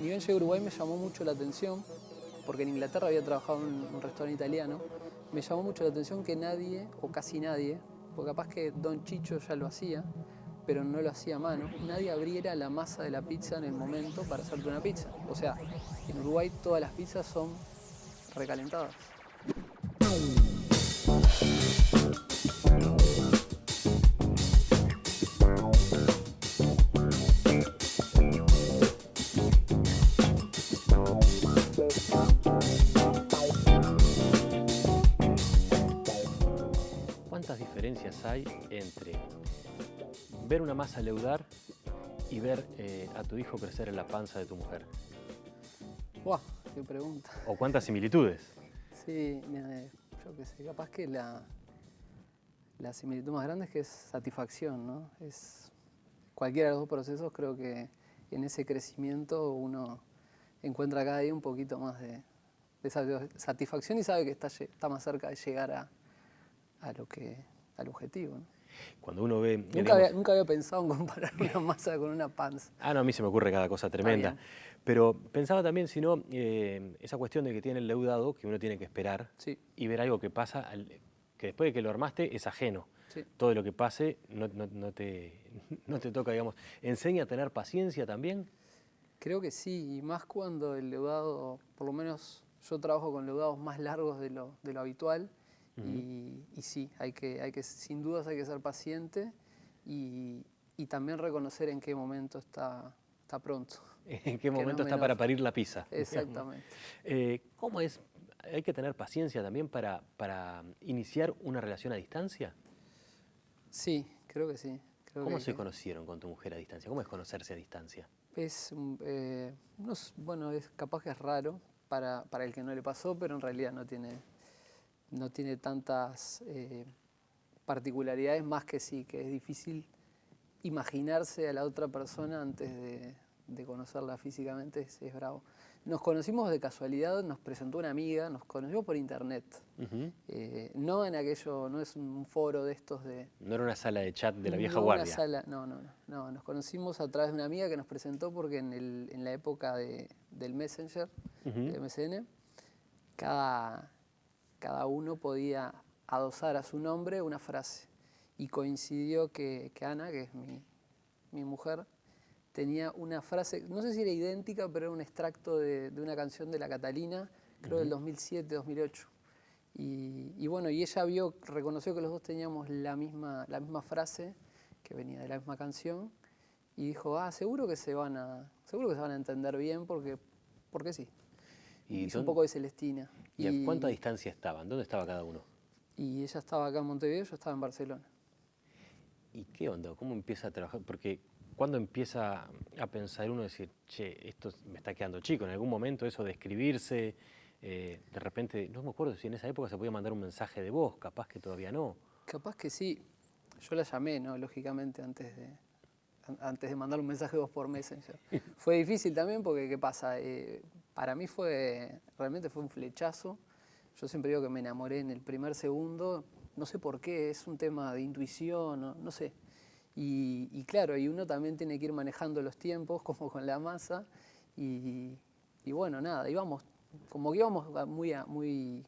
Ni bien llegué a Uruguay me llamó mucho la atención, porque en Inglaterra había trabajado en un restaurante italiano, me llamó mucho la atención que nadie, o casi nadie, porque capaz que Don Chicho ya lo hacía, pero no lo hacía a mano, nadie abriera la masa de la pizza en el momento para hacerte una pizza. O sea, en Uruguay todas las pizzas son recalentadas. ¿Cuántas diferencias hay entre ver una masa leudar y ver a tu hijo crecer en la panza de tu mujer? ¡Buah! ¡Qué pregunta! ¿O cuántas similitudes? Sí, yo qué sé, capaz que la similitud más grande es que es satisfacción, ¿no? Es cualquiera de los dos procesos, creo que en ese crecimiento uno encuentra cada día un poquito más de satisfacción y sabe que está más cerca de llegar al objetivo, ¿no? Cuando uno ve... Nunca había pensado en comparar una masa con una panza. Ah, no, a mí se me ocurre cada cosa tremenda. Pero pensaba también, si no, esa cuestión de que tiene el leudado, que uno tiene que esperar, sí, y ver algo que pasa, que después de que lo armaste es ajeno. Sí. Todo lo que pase no te toca, digamos. ¿Enseña a tener paciencia también? Creo que sí, y más cuando el leudado, por lo menos yo trabajo con leudados más largos de lo habitual, y sí, sin dudas hay que ser paciente y también reconocer en qué momento está pronto. ¿En qué momento está para parir la pizza? Exactamente. ¿Cómo es? ¿Hay que tener paciencia también para iniciar una relación a distancia? Sí, creo que sí. ¿Cómo se conocieron con tu mujer a distancia? ¿Cómo es conocerse a distancia? Bueno, capaz que es raro para el que no le pasó, pero en realidad no tiene tantas particularidades, más que sí, que es difícil imaginarse a la otra persona antes de conocerla físicamente, es bravo. Nos conocimos de casualidad, nos presentó una amiga, nos conocimos por internet. No en aquello, no es un foro de estos de... No era una sala de chat de la vieja no guardia. Una sala, no, nos conocimos a través de una amiga que nos presentó porque en la época del Messenger, del MSN, cada uno podía adosar a su nombre una frase. Y coincidió que Ana, que es mi mujer, tenía una frase, no sé si era idéntica, pero era un extracto de una canción de La Catalina, creo del 2007, 2008. Y bueno, y ella reconoció que los dos teníamos la misma frase, que venía de la misma canción, y dijo, seguro que se van a entender bien porque sí. Y hizo un poco de Celestina. ¿Y a cuánta distancia estaban? ¿Dónde estaba cada uno? Y ella estaba acá en Montevideo, yo estaba en Barcelona. ¿Y qué onda? ¿Cómo empieza a trabajar? Porque cuando empieza a pensar uno, decir, che, esto me está quedando chico. En algún momento eso de escribirse, de repente, no me acuerdo si en esa época se podía mandar un mensaje de voz, capaz que todavía no. Capaz que sí. Yo la llamé, ¿no? Lógicamente, antes de mandar un mensaje de voz por Messenger. Fue difícil también porque, ¿qué pasa? Para mí realmente fue un flechazo. Yo siempre digo que me enamoré en el primer segundo. No sé por qué, es un tema de intuición, no sé. Y claro, y uno también tiene que ir manejando los tiempos, como con la masa. Y bueno, nada, como que íbamos muy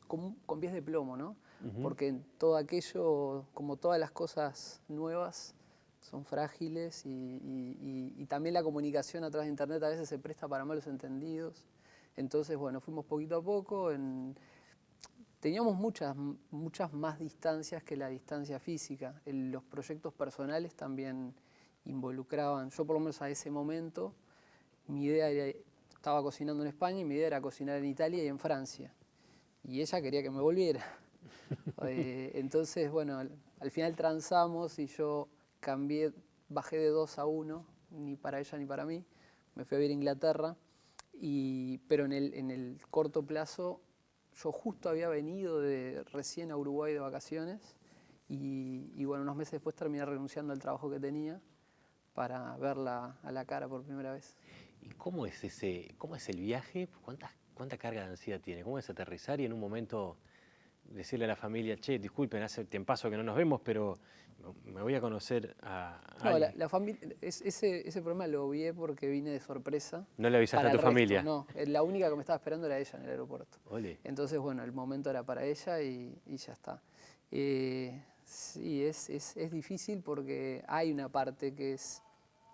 con pies de plomo, ¿no? Porque todo aquello, como todas las cosas nuevas, son frágiles y también la comunicación a través de internet a veces se presta para malos entendidos. Entonces, bueno, fuimos poquito a poco. Teníamos muchas más distancias que la distancia física. Los proyectos personales también involucraban, yo por lo menos a ese momento, estaba cocinando en España y mi idea era cocinar en Italia y en Francia. Y ella quería que me volviera. Entonces, bueno, al final transamos y yo bajé de 2 a 1, ni para ella ni para mí. Me fui a vivir a Inglaterra, pero en el corto plazo yo justo había venido recién a Uruguay de vacaciones y bueno, unos meses después terminé renunciando al trabajo que tenía para verla a la cara por primera vez. ¿Y cómo es el viaje? ¿Cuánta carga de ansiedad tiene? ¿Cómo es aterrizar y en un momento decirle a la familia, che, disculpen, hace tiempazo que no nos vemos, pero me voy a conocer a No, alguien? la familia, ese problema lo obvié porque vine de sorpresa. ¿No le avisaste Para a tu el resto, familia? no, la única que me estaba esperando era ella en el aeropuerto. Ole. Entonces, bueno, el momento era para ella y ya está. Sí, es difícil porque hay una parte que es,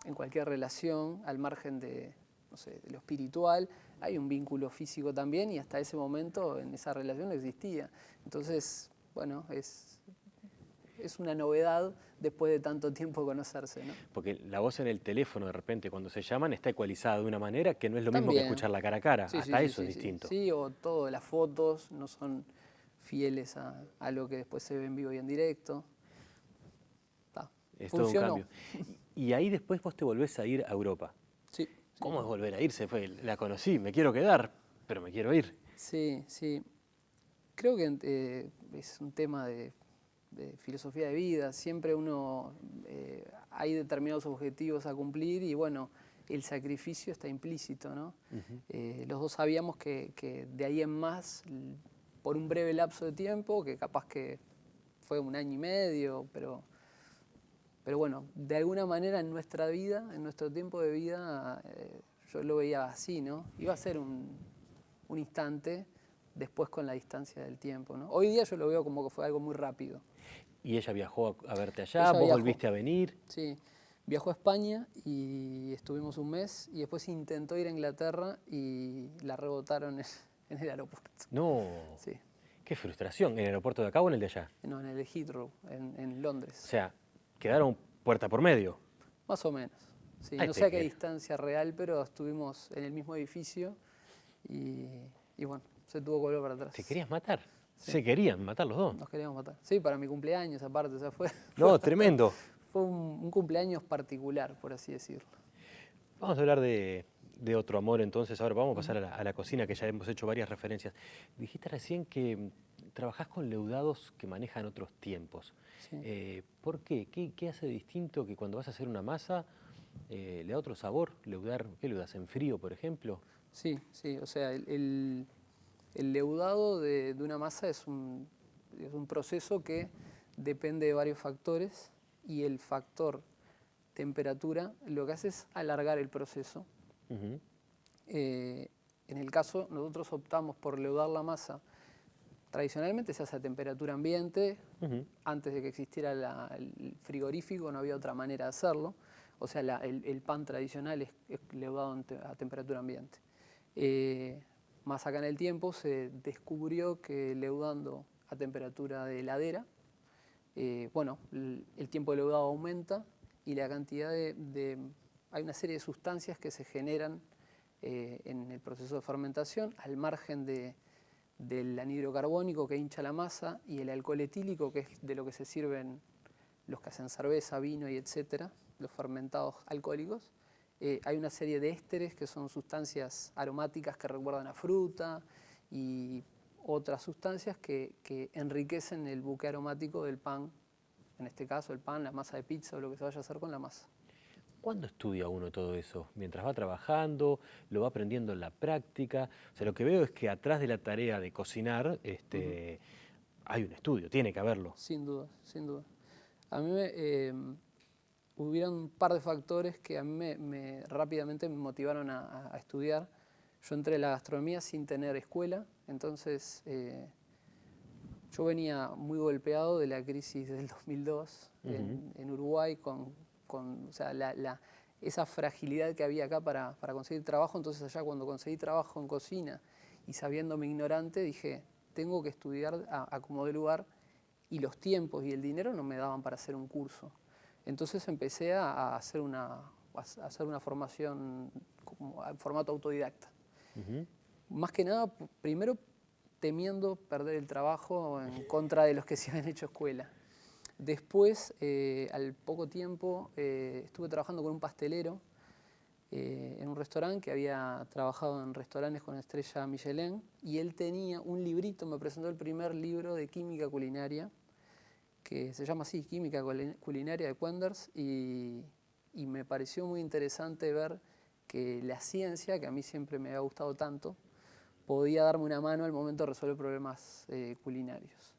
en cualquier relación, al margen de, no sé, de lo espiritual, hay un vínculo físico también y hasta ese momento en esa relación no existía. Entonces, bueno, es una novedad después de tanto tiempo de conocerse, ¿no? Porque la voz en el teléfono, de repente, cuando se llaman, está ecualizada de una manera que no es lo mismo que También. escucharla cara a cara. Sí, Hasta sí, eso sí, es sí, distinto. sí, o todo, las fotos no son fieles a lo que después se ve en vivo y en directo. Ta, Es todo un funcionó. cambio. Y ahí después vos te volvés a ir a Europa. Sí, ¿Cómo es volver a irse? La conocí, me quiero quedar, pero me quiero ir. sí, sí. Creo que es un tema de filosofía de vida. Siempre hay determinados objetivos a cumplir y bueno, el sacrificio está implícito, ¿no? Los dos sabíamos que de ahí en más, por un breve lapso de tiempo, que capaz que fue 1 año y medio, pero bueno, de alguna manera en nuestra vida, en nuestro tiempo de vida, yo lo veía así, ¿no? Iba a ser un instante, después con la distancia del tiempo, ¿no? Hoy día yo lo veo como que fue algo muy rápido. Y ella viajó a verte allá, Ella vos viajó. volviste a venir. Sí, viajó a España y estuvimos 1 mes y después intentó ir a Inglaterra y la rebotaron en el aeropuerto. No, Sí, qué frustración. ¿En el aeropuerto de acá o en el de allá? no, en el Heathrow, en O Londres. sea, quedaron puerta por medio. Más o menos. Sí, Ay, no sé a qué distancia real, pero estuvimos en el mismo edificio y bueno, se tuvo que volver para atrás. ¿Te querías matar? Sí. Se querían matar los dos. Nos queríamos matar. Sí, para mi cumpleaños aparte, o sea, No, tremendo. fue un cumpleaños particular, por así decirlo. Vamos a hablar de otro amor entonces. Ahora vamos a pasar a la cocina, que ya hemos hecho varias referencias. Dijiste recién que trabajás con leudados que manejan otros tiempos. Sí. ¿Por qué? ¿Qué hace distinto que cuando vas a hacer una masa le da otro sabor? ¿Leudar, qué leudas? ¿En frío, por ejemplo? Sí, sí, o sea, el leudado de una masa es un proceso que depende de varios factores y el factor temperatura lo que hace es alargar el proceso. Ujú. En el caso, nosotros optamos por leudar la masa. Tradicionalmente se hace a temperatura ambiente. Ujú. Antes de que existiera el frigorífico no había otra manera de hacerlo. O sea, el pan tradicional es leudado a temperatura ambiente. Más acá en el tiempo se descubrió que leudando a temperatura de heladera, bueno, el tiempo de leudado aumenta y la cantidad hay una serie de sustancias que se generan en el proceso de fermentación, al margen del anhidro carbónico que hincha la masa y el alcohol etílico, que es de lo que se sirven los que hacen cerveza, vino y etcétera, los fermentados alcohólicos. Hay una serie de ésteres que son sustancias aromáticas que recuerdan a fruta y otras sustancias que enriquecen el buque aromático del pan, en este caso el pan, la masa de pizza o lo que se vaya a hacer con la masa. ¿Cuándo estudia uno todo eso? ¿Mientras va trabajando? ¿Lo va aprendiendo en la práctica? O sea, lo que veo es que atrás de la tarea de cocinar hay un estudio, tiene que haberlo. Sin duda, sin duda. A mí hubieron un par de factores que a mí rápidamente me motivaron a estudiar. Yo entré a la gastronomía sin tener escuela, entonces yo venía muy golpeado de la crisis del 2002 en Uruguay con o sea, esa fragilidad que había acá para conseguir trabajo. Entonces allá cuando conseguí trabajo en cocina y sabiéndome ignorante, dije, tengo que estudiar a como de lugar, y los tiempos y el dinero no me daban para hacer un curso. Entonces empecé a hacer una formación en formato autodidacta. Más que nada, primero temiendo perder el trabajo en contra de los que se habían hecho escuela. Después, al poco tiempo, estuve trabajando con un pastelero en un restaurante que había trabajado en restaurantes con estrella Michelin, y él tenía un librito, me presentó el primer libro de química culinaria, que se llama así, Química Culinaria de Quenders, y me pareció muy interesante ver que la ciencia, que a mí siempre me había gustado tanto, podía darme una mano al momento de resolver problemas culinarios.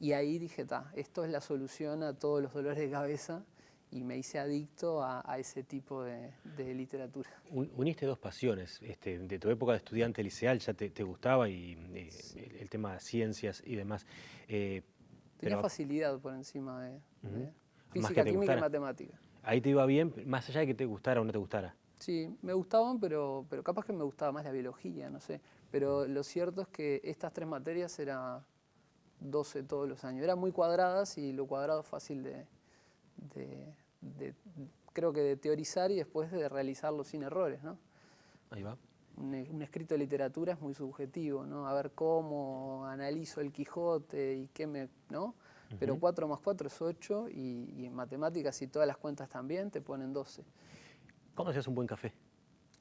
Y ahí dije, esto es la solución a todos los dolores de cabeza, y me hice adicto a ese tipo de literatura. Uniste dos pasiones, de tu época de estudiante liceal ya te gustaba y Sí. el tema de ciencias y demás. Tenía facilidad por encima de Más física, que te química y gustara. matemática. Ahí te iba bien, más allá de que te gustara o no te gustara. Sí, me gustaban, pero capaz que me gustaba más la biología, no sé. Pero lo cierto es que estas 3 materias eran 12 todos los años. Eran muy cuadradas y lo cuadrado es fácil creo que de teorizar y después de realizarlo sin errores, ¿no? Ahí va. Un escrito de literatura es muy subjetivo, ¿no? A ver cómo analizo el Quijote y qué me, ¿no? Pero 4 más 4 es 8 y en matemáticas, si todas las cuentas también, te ponen 12. ¿Cómo se hace un buen café?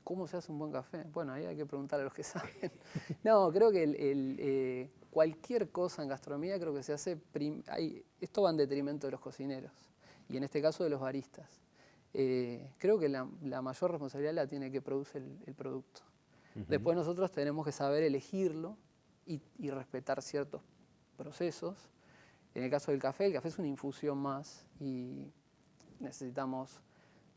¿Cómo se hace un buen café? Bueno, ahí hay que preguntar a los que saben. No, creo que cualquier cosa en gastronomía creo que se hace... esto va en detrimento de los cocineros y en este caso de los baristas. Creo que la mayor responsabilidad la tiene que produce el producto. Después nosotros tenemos que saber elegirlo y respetar ciertos procesos. En el caso del café, el café es una infusión más y necesitamos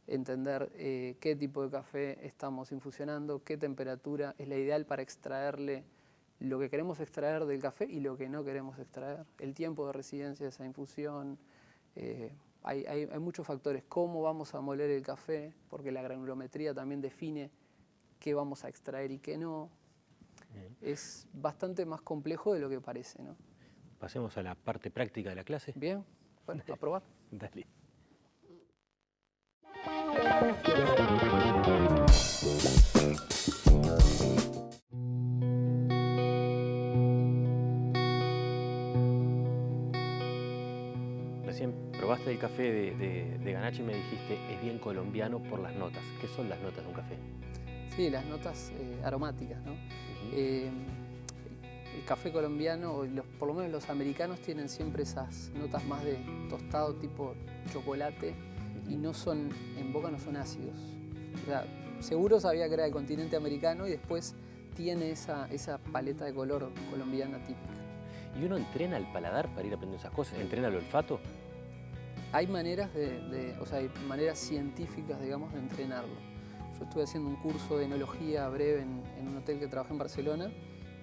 entender qué tipo de café estamos infusionando, qué temperatura es la ideal para extraerle lo que queremos extraer del café y lo que no queremos extraer, el tiempo de residencia de esa infusión. Hay muchos factores, cómo vamos a moler el café, porque la granulometría también define qué vamos a extraer y qué no. Es bastante más complejo de lo que parece, ¿no? Pasemos a la parte práctica de la clase. Bien, bueno, a probar. Dale. Recién probaste el café de Ganache y me dijiste, es bien colombiano por las notas. ¿Qué son las notas de un café? Sí, las notas aromáticas, ¿no? El café colombiano, o por lo menos los americanos, tienen siempre esas notas más de tostado tipo chocolate y no son, en boca no son ácidos. O sea, seguro sabía que era del continente americano y después tiene esa paleta de color colombiana típica. ¿Y uno entrena el paladar para ir aprendiendo esas cosas? ¿Entrena el olfato? Hay maneras o sea, hay maneras científicas, digamos, de entrenarlo. Yo estuve haciendo un curso de enología breve en un hotel que trabajé en Barcelona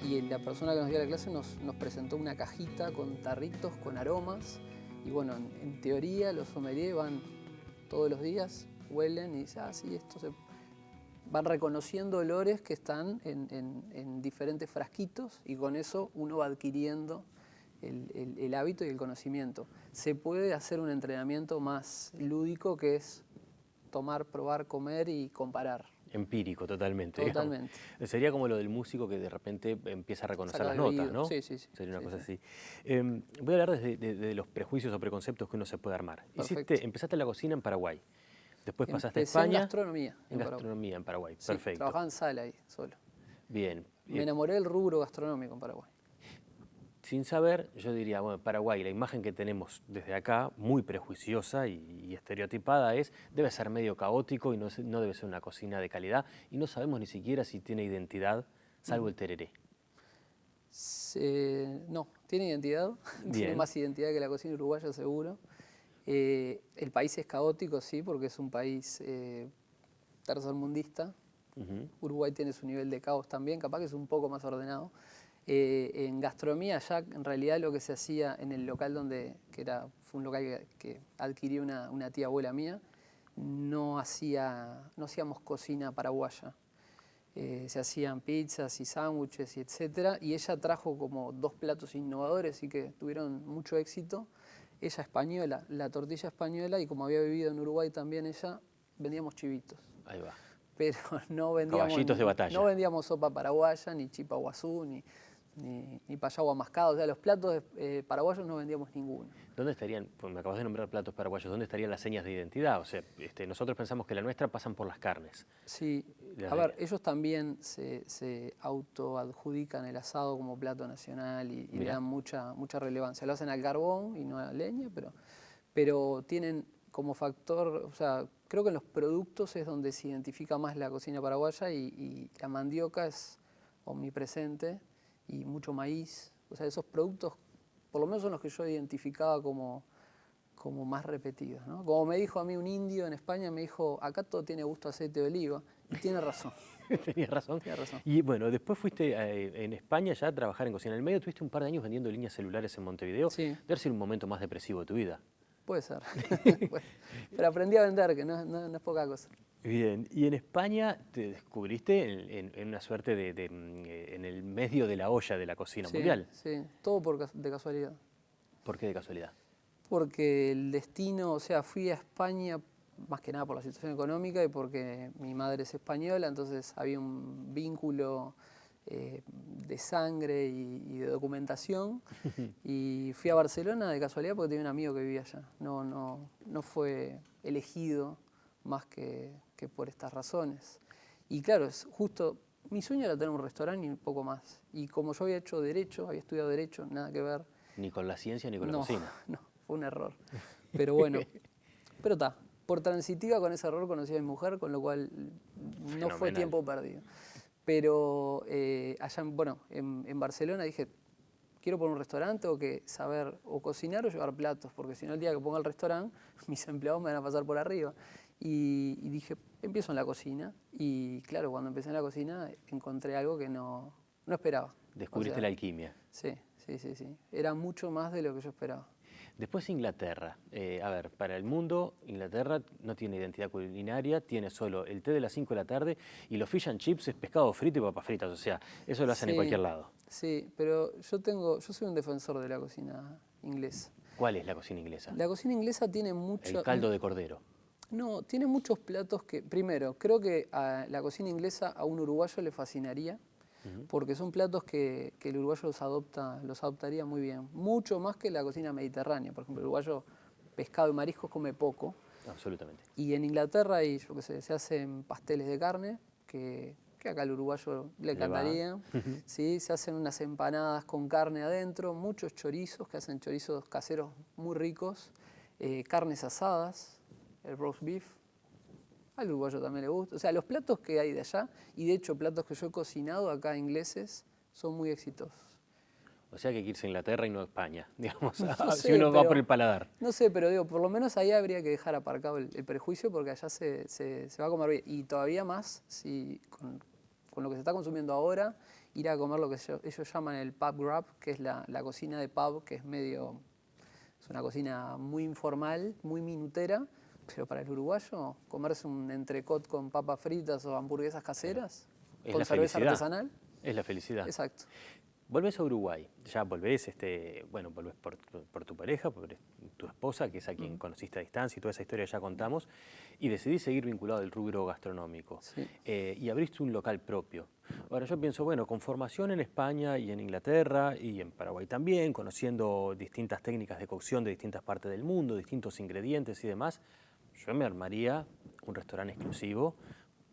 y la persona que nos dio la clase nos presentó una cajita con tarritos, con aromas. Y bueno, en teoría los sommeliers van todos los días, huelen y dicen, sí, van reconociendo olores que están en diferentes frasquitos y con eso uno va adquiriendo el hábito y el conocimiento. Se puede hacer un entrenamiento más lúdico que es tomar, probar, comer y comparar. Empírico, totalmente. Totalmente. Digamos. Sería como lo del músico que de repente empieza a reconocer las notas, ¿no? Sí, sí, sí. Sería una sí, cosa sí. así. Voy a hablar de los prejuicios o preconceptos que uno se puede armar. Empezaste la cocina en Paraguay, después pasaste a España. En gastronomía. En gastronomía en Paraguay, sí, perfecto. Trabajaba en sala ahí, solo. Bien. Me enamoré del rubro gastronómico en Paraguay. Sin saber, yo diría, bueno, Paraguay, la imagen que tenemos desde acá, muy prejuiciosa y estereotipada, debe ser medio caótico y no debe ser una cocina de calidad, y no sabemos ni siquiera si tiene identidad, salvo el tereré. No, tiene identidad, tiene más identidad que la cocina uruguaya seguro. El país es caótico, sí, porque es un país tercermundista. Uruguay tiene su nivel de caos también, capaz que es un poco más ordenado. En gastronomía ya en realidad lo que se hacía en el local fue un local que adquirió una tía abuela mía, no hacíamos cocina paraguaya. Se hacían pizzas y sándwiches y etcétera, y ella trajo como 2 platos innovadores y que tuvieron mucho éxito. Ella española, la tortilla española, y como había vivido en Uruguay también ella, vendíamos chivitos. Ahí va. Pero no vendíamos, caballitos de batalla. No vendíamos sopa paraguaya, ni chipa guazú, ni payagua mascado. O sea, los platos paraguayos no vendíamos ninguno. ¿Dónde estarían, pues me acabas de nombrar platos paraguayos, dónde estarían las señas de identidad? O sea, nosotros pensamos que la nuestra pasan por las carnes. Sí, a ver, ellos también se autoadjudican el asado como plato nacional y le dan mucha relevancia. Lo hacen al carbón y no a leña, pero tienen como factor, o sea, creo que en los productos es donde se identifica más la cocina paraguaya y la mandioca es omnipresente y mucho maíz. O sea, esos productos, por lo menos son los que yo identificaba como más repetidos, ¿no? Como me dijo a mí un indio en España, me dijo, acá todo tiene gusto a aceite de oliva. Y tiene razón. Tenías razón. Tiene razón. Y bueno, después fuiste en España ya a trabajar en cocina. En el medio tuviste un par de años vendiendo líneas celulares en Montevideo. Sí. Debe haber sido un momento más depresivo de tu vida. Puede ser. Pero aprendí a vender, que no es poca cosa. Bien, y en España te descubriste en una suerte en el medio de la olla de la cocina Sí, mundial. sí, todo de casualidad. ¿Por qué de casualidad? Porque el destino, o sea, fui a España más que nada por la situación económica y porque mi madre es española, entonces había un vínculo de sangre y de documentación. Y fui a Barcelona de casualidad porque tenía un amigo que vivía allá. No fue elegido más que por estas razones. Y claro, es justo, mi sueño era tener un restaurante y un poco más. Y como yo había hecho derecho, había estudiado derecho, nada que ver. Ni con la ciencia ni con la cocina. No, fue un error. Pero bueno, pero está. Por transitiva con ese error conocí a mi mujer, con lo cual no fue tiempo perdido. Pero allá, bueno, en Barcelona dije, quiero poner un restaurante, tengo que saber o cocinar o llevar platos, porque si no el día que ponga el restaurante, mis empleados me van a pasar por arriba. Y dije, empiezo en la cocina. Y claro, cuando empecé en la cocina encontré algo que no esperaba. Descubriste la alquimia. Sí. Era mucho más de lo que yo esperaba. Después Inglaterra. A ver, para el mundo, Inglaterra no tiene identidad culinaria, tiene solo el té de las 5 de la tarde y los fish and chips es pescado frito y papas fritas, o sea, eso lo hacen en cualquier lado. Sí, pero yo soy un defensor de la cocina inglesa. ¿Cuál es la cocina inglesa? La cocina inglesa tiene mucho... El caldo de cordero. No, tiene muchos platos que, primero, creo que a la cocina inglesa a un uruguayo le fascinaría, porque son platos que el uruguayo los adoptaría muy bien. Mucho más que la cocina mediterránea. Por ejemplo, el uruguayo pescado y mariscos come poco. Absolutamente. Y en Inglaterra yo qué sé, se hacen pasteles de carne, que acá al uruguayo le encantaría. ¿Sí? Se hacen unas empanadas con carne adentro, muchos chorizos, que hacen chorizos caseros muy ricos, carnes asadas, el roast beef. Al uruguayo también le gusta. O sea, los platos que hay de allá, y de hecho platos que yo he cocinado acá ingleses, son muy exitosos. O sea que hay que irse a Inglaterra y no a España, digamos, No si sé, uno va por el paladar. No sé, pero digo, por lo menos ahí habría que dejar aparcado el prejuicio porque allá se va a comer bien. Y todavía más, si con lo que se está consumiendo ahora, ir a comer lo que ellos llaman el pub grub, que es la cocina de pub, que es una cocina muy informal, muy minutera. Pero para el uruguayo, comerse un entrecot con papas fritas o hamburguesas caseras, con cerveza artesanal. Es la felicidad. Exacto. Volvés a Uruguay, ya volvés, volvés por tu pareja, por tu esposa, que es a quien conociste a distancia y toda esa historia ya contamos, y decidís seguir vinculado al rubro gastronómico. Sí. Y abriste un local propio. Ahora yo pienso, bueno, con formación en España y en Inglaterra y en Paraguay también, conociendo distintas técnicas de cocción de distintas partes del mundo, distintos ingredientes y demás, yo me armaría un restaurante exclusivo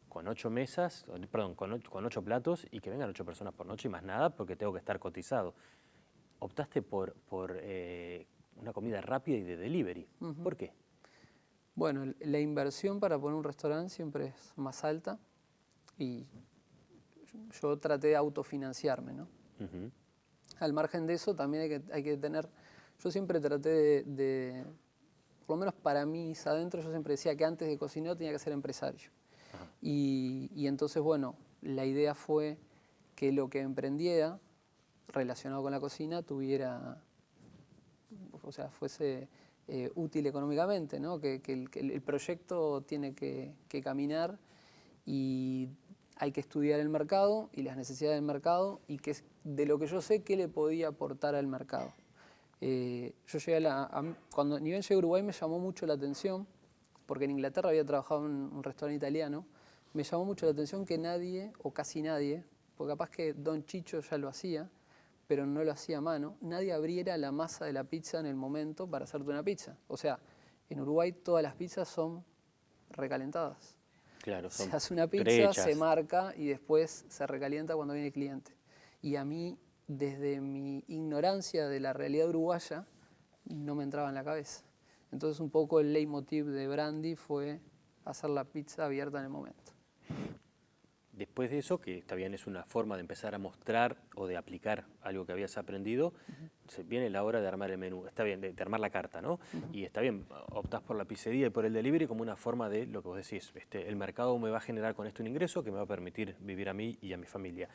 con 8 mesas, perdón, con 8 platos y que vengan 8 personas por noche y más nada porque tengo que estar cotizado. Optaste por una comida rápida y de delivery. ¿Por qué? Bueno, la inversión para poner un restaurante siempre es más alta y yo traté de autofinanciarme, ¿no? Al margen de eso también hay que tener, yo siempre traté por lo menos para mí adentro, yo siempre decía que antes de cocinar tenía que ser empresario. Y entonces, bueno, la idea fue que lo que emprendiera relacionado con la cocina fuese útil económicamente, ¿no? Que el proyecto tiene que caminar y hay que estudiar el mercado y las necesidades del mercado y que de lo que yo sé, qué le podía aportar al mercado. Yo llegué cuando ni bien llegué a Uruguay me llamó mucho la atención, porque en Inglaterra había trabajado en un restaurante italiano, me llamó mucho la atención que nadie, o casi nadie, porque capaz que Don Chicho ya lo hacía, pero no lo hacía a mano, nadie abriera la masa de la pizza en el momento para hacerte una pizza. O sea, en Uruguay todas las pizzas son recalentadas. Claro, se hace una pizza, prehechas. Se marca y después se recalienta cuando viene el cliente. Y a mí, desde mi ignorancia de la realidad uruguaya, no me entraba en la cabeza. Entonces un poco el leitmotiv de Brandy fue hacer la pizza abierta en el momento. después de eso, que está bien, es una forma de empezar a mostrar o de aplicar algo que habías aprendido, se viene la hora de armar el menú, está bien, de armar la carta, ¿no? Y está bien, optás por la pizzería y por el delivery como una forma de lo que vos decís, el mercado me va a generar con esto un ingreso que me va a permitir vivir a mí y a mi familia.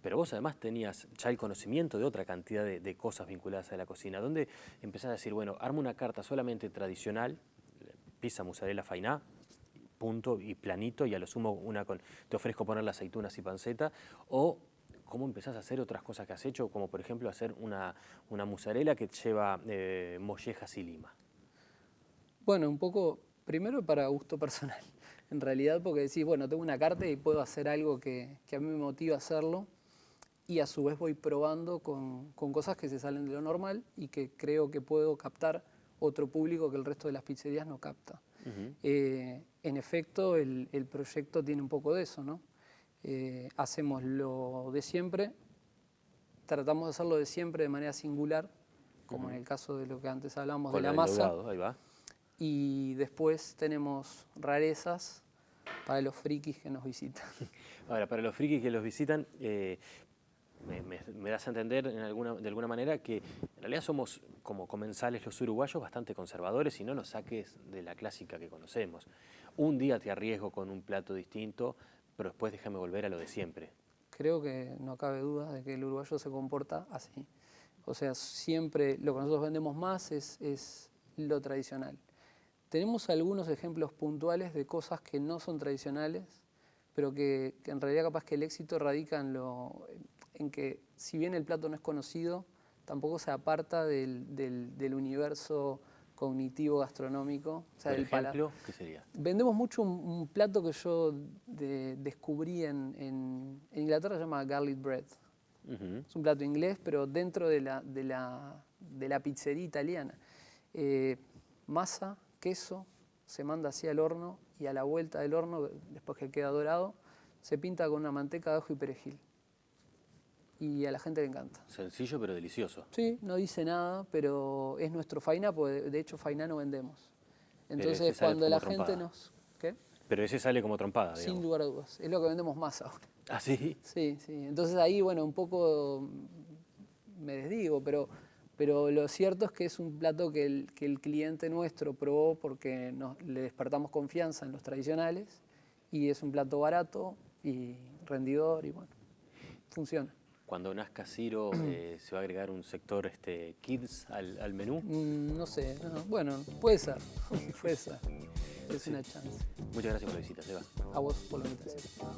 Pero vos además tenías ya el conocimiento de otra cantidad de cosas vinculadas a la cocina, donde empezás a decir, bueno, armo una carta solamente tradicional, pizza, mozzarella, fainá, punto, y planito, y a lo sumo te ofrezco poner las aceitunas y panceta, o cómo empezás a hacer otras cosas que has hecho, como por ejemplo hacer una mozzarella que lleva mollejas y lima. Bueno, un poco, primero para gusto personal, en realidad, porque decís, bueno, tengo una carta y puedo hacer algo que a mí me motiva a hacerlo, y a su vez voy probando con cosas que se salen de lo normal y que creo que puedo captar otro público que el resto de las pizzerías no capta. En efecto, el proyecto tiene un poco de eso, ¿no? Hacemos lo de siempre, tratamos de hacerlo de siempre de manera singular, como en el caso de lo que antes hablamos de la masa. Logrado, ahí va. Y después tenemos rarezas para los frikis que nos visitan. Ahora, para los frikis que los visitan, me das a entender de alguna manera que en realidad somos, como comensales los uruguayos, bastante conservadores y no nos saques de la clásica que conocemos. Un día te arriesgo con un plato distinto, pero después déjame volver a lo de siempre. Creo que no cabe duda de que el uruguayo se comporta así. O sea, siempre lo que nosotros vendemos más es lo tradicional. Tenemos algunos ejemplos puntuales de cosas que no son tradicionales, pero que en realidad capaz que el éxito radica en que si bien el plato no es conocido, tampoco se aparta del universo cognitivo gastronómico. O sea, ¿Por ejemplo, qué sería? Vendemos mucho un plato que yo descubrí en Inglaterra, se llama garlic bread. Es un plato inglés, pero dentro de la pizzería italiana. Masa, queso, se manda así al horno y a la vuelta del horno, después que queda dorado, se pinta con una manteca de ajo y perejil. Y a la gente le encanta. Sencillo pero delicioso. Sí, no dice nada, pero es nuestro fainá, porque de hecho fainá no vendemos. Entonces cuando la gente nos... ¿Qué? Pero ese sale como trompada, digamos. Sin lugar a dudas. Es lo que vendemos más ahora. ¿Ah, sí? Sí, sí. Entonces ahí, bueno, un poco me desdigo, pero lo cierto es que es un plato que el cliente nuestro probó porque le despertamos confianza en los tradicionales y es un plato barato y rendidor y bueno, funciona. Cuando nazca Ciro, ¿se va a agregar un sector kids al menú? No sé, no, bueno, puede ser, puede ser. Es una chance. Muchas gracias por la visita, Seba. A vos por la invitación.